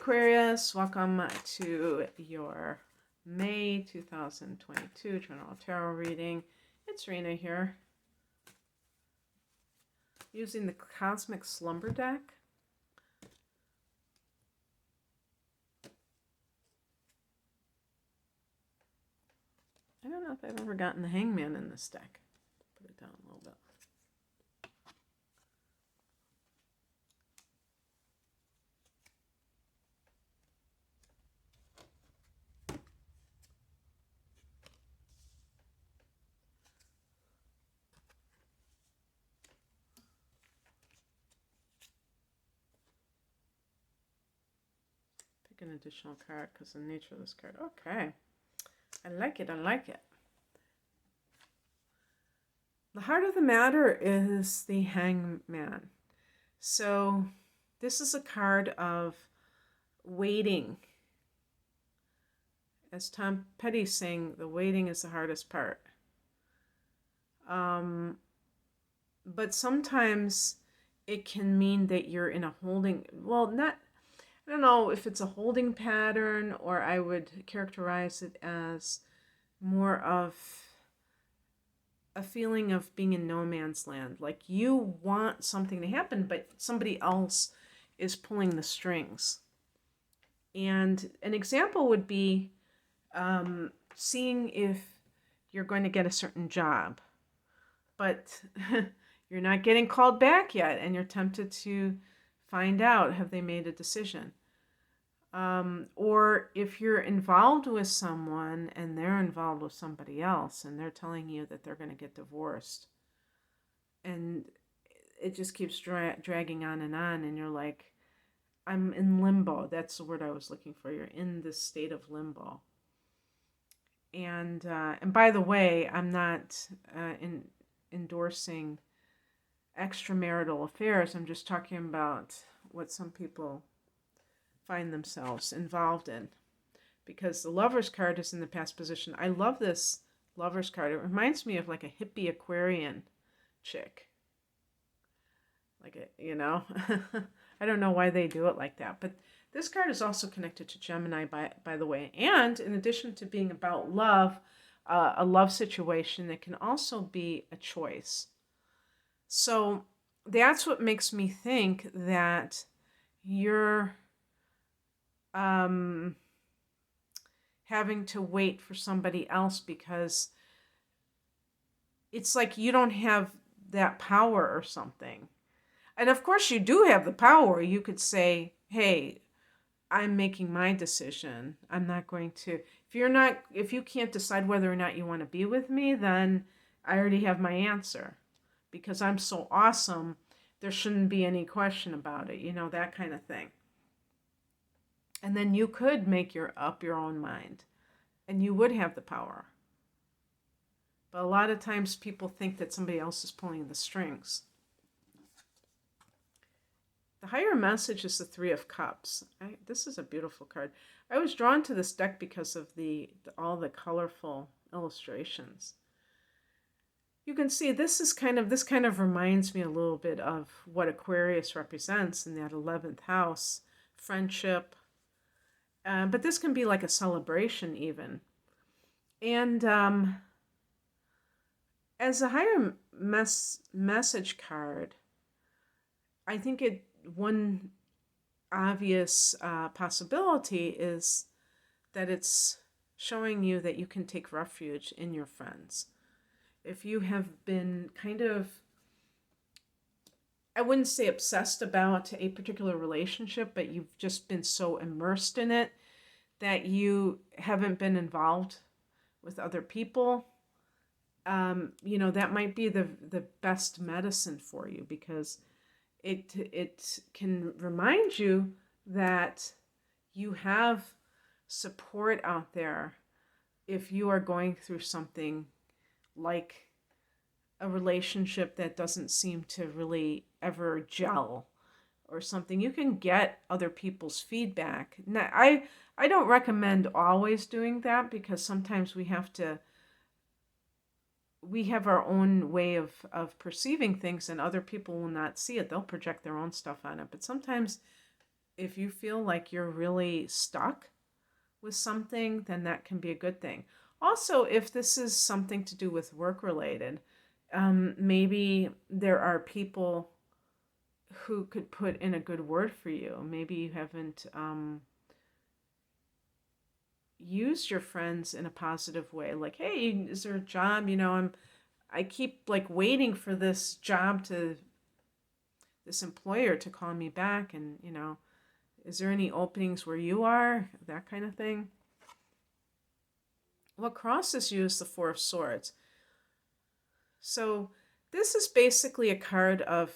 Aquarius, welcome to your May 2022 General Tarot reading. It's Rena here, using the Cosmic Slumber deck. I don't know if I've ever gotten the Hangman in this deck. Put it down a little bit. Pick an additional card because of the nature of this card. Okay. I like it. I like it. The heart of the matter is the Hangman. So this is a card of waiting. As Tom Petty's saying, the waiting is the hardest part. But sometimes it can mean that you're in a holding, well, not, I don't know if it's a holding pattern, or I would characterize it as more of a feeling of being in no man's land. Like you want something to happen, but somebody else is pulling the strings. And an example would be seeing if you're going to get a certain job, but you're not getting called back yet, and you're tempted to find out, have they made a decision? Or if you're involved with someone and they're involved with somebody else and they're telling you that they're going to get divorced, and it just keeps dragging on, and you're like, I'm in limbo. That's the word I was looking for. You're in this state of limbo. And by the way, I'm not endorsing extramarital affairs. I'm just talking about what some people find themselves involved in, because the Lover's card is in the past position. I love this Lover's card. It reminds me of like a hippie Aquarian chick, like a, you know. I don't know why they do it like that, but this card is also connected to Gemini, by the way. And in addition to being about love, a love situation, it can also be a choice. So that's what makes me think that you're having to wait for somebody else, because it's like you don't have that power or something. And of course you do have the power. You could say, hey, I'm making my decision. I'm not going to, if you can't decide whether or not you want to be with me, then I already have my answer, because I'm so awesome. There shouldn't be any question about it, you know, that kind of thing. And then you could make up your own mind, and you would have the power. But a lot of times people think that somebody else is pulling the strings. The higher message is the Three of Cups. This is a beautiful card. I was drawn to this deck because of all the colorful illustrations. You can see this kind of reminds me a little bit of what Aquarius represents in that 11th house, friendship. But this can be like a celebration even. And as a higher message card, I think one obvious possibility is that it's showing you that you can take refuge in your friends. If you have been kind of, I wouldn't say obsessed about a particular relationship, but you've just been so immersed in it that you haven't been involved with other people, you know, that might be the best medicine for you, because it can remind you that you have support out there if you are going through something like a relationship that doesn't seem to really ever gel or something. You can get other people's feedback. Now, I don't recommend always doing that, because sometimes we have our own way of perceiving things, and other people will not see it. They'll project their own stuff on it. But sometimes if you feel like you're really stuck with something, then that can be a good thing. Also, if this is something to do with work related, maybe there are people who could put in a good word for you. Maybe you haven't used your friends in a positive way. Like, hey, is there a job? I keep like waiting for this this employer to call me back, and is there any openings where you are? That kind of thing. What crosses you is the Four of Swords. So this is basically a card of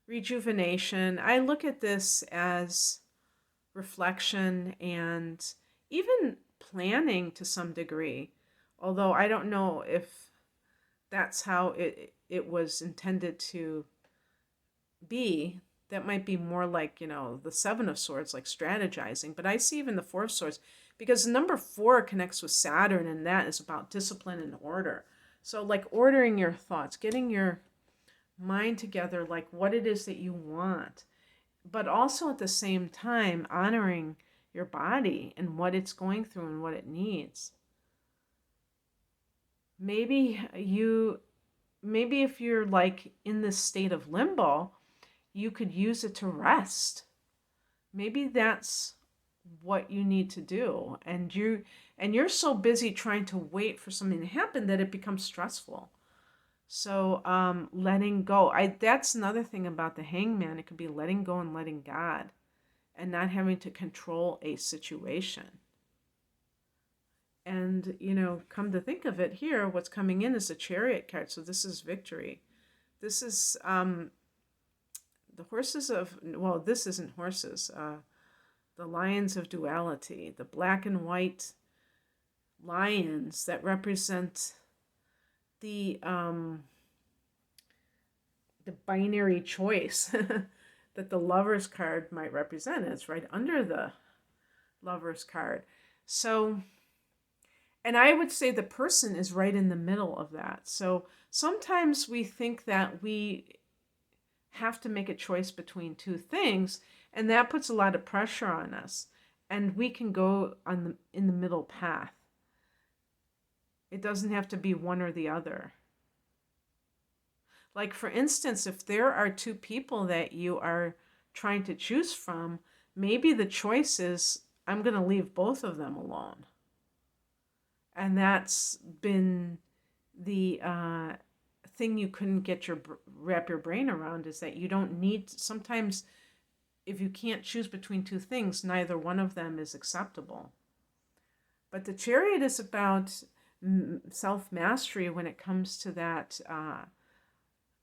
rejuvenation. I look at this as reflection and even planning to some degree, although I don't know if that's how it was intended to be. That might be more like, the Seven of Swords, like strategizing. But I see even the Four of Swords, because number 4 connects with Saturn, and that is about discipline and order. So like ordering your thoughts, getting your mind together, like what it is that you want, but also at the same time honoring your body and what it's going through and what it needs. Maybe if you're like in this state of limbo, you could use it to rest. Maybe that's what you need to do, and you're so busy trying to wait for something to happen that it becomes stressful. So letting go, that's another thing about the Hangman. It could be letting go and letting God, and not having to control a situation. And come to think of it, here what's coming in is a Chariot card. So this is victory. This is the horses of, well, this isn't horses, the lions of duality, the black and white lions that represent the binary choice that the Lover's card might represent. It's right under the Lover's card. So, and I would say the person is right in the middle of that. So sometimes we think that we have to make a choice between two things, and that puts a lot of pressure on us. And we can go in the middle path. It doesn't have to be one or the other. Like, for instance, if there are two people that you are trying to choose from, maybe the choice is, I'm going to leave both of them alone. And that's been the thing you couldn't wrap your brain around, is that you don't need, sometimes if you can't choose between two things, neither one of them is acceptable. But the Chariot is about self-mastery when it comes to that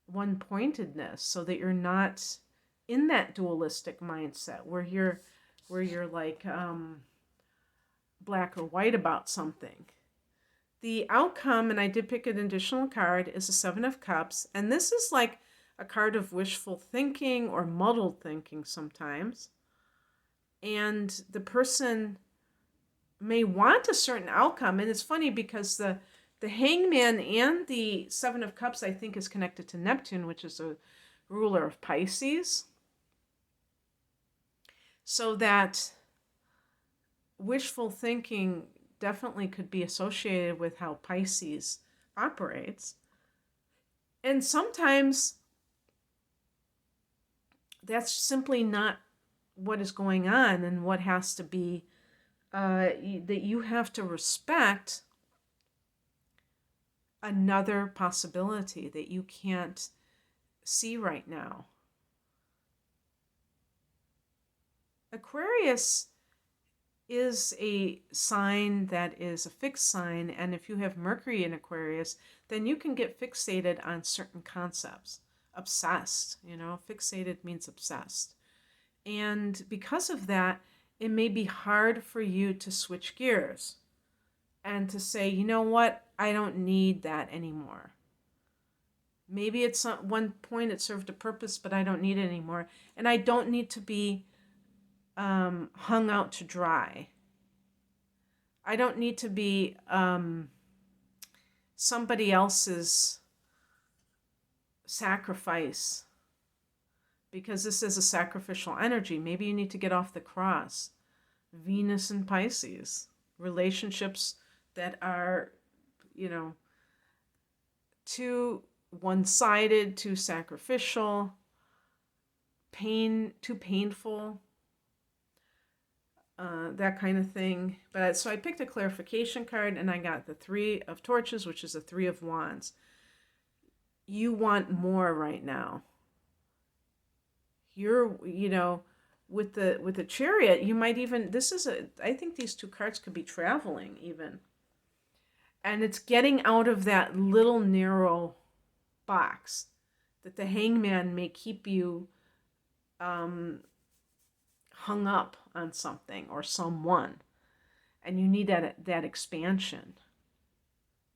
one-pointedness, so that you're not in that dualistic mindset where you're like black or white about something. The outcome, and I did pick an additional card, is the Seven of Cups, and this is like a card of wishful thinking or muddled thinking sometimes. And the person may want a certain outcome, and it's funny because the Hangman and the Seven of Cups, I think, is connected to Neptune, which is a ruler of Pisces. So that wishful thinking definitely could be associated with how Pisces operates. And sometimes that's simply not what is going on, and what has to be, that you have to respect another possibility that you can't see right now. Aquarius is a sign that is a fixed sign, and if you have Mercury in Aquarius, then you can get fixated on certain concepts. Obsessed, fixated means obsessed. And because of that, it may be hard for you to switch gears and to say, you know what, I don't need that anymore. Maybe at one point it served a purpose, but I don't need it anymore. And I don't need to be hung out to dry. I don't need to be somebody else's sacrifice because this is a sacrificial energy. Maybe you need to get off the cross. Venus and Pisces, relationships that are, too one-sided, too sacrificial, too painful, that kind of thing. But so I picked a clarification card, and I got the Three of Torches, which is the Three of Wands. You want more right now. You're, with the Chariot, you might even, I think these two cards could be traveling even. And it's getting out of that little narrow box that the Hangman may keep you hung up on something or someone. And you need that expansion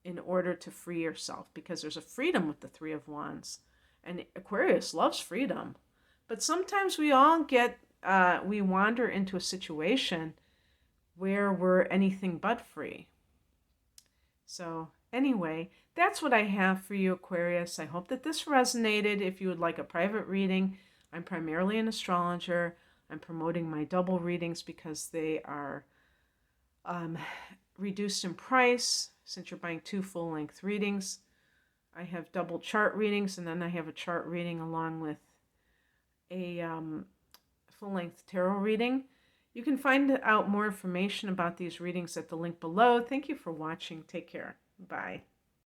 in order to free yourself, because there's a freedom with the Three of Wands. And Aquarius loves freedom. But sometimes we all we wander into a situation where we're anything but free. So anyway, that's what I have for you, Aquarius. I hope that this resonated. If you would like a private reading, I'm primarily an astrologer. I'm promoting my double readings because they are reduced in price since you're buying 2 full-length readings. I have double chart readings, and then I have a chart reading along with a full-length tarot reading. You can find out more information about these readings at the link below. Thank you for watching. Take care. Bye.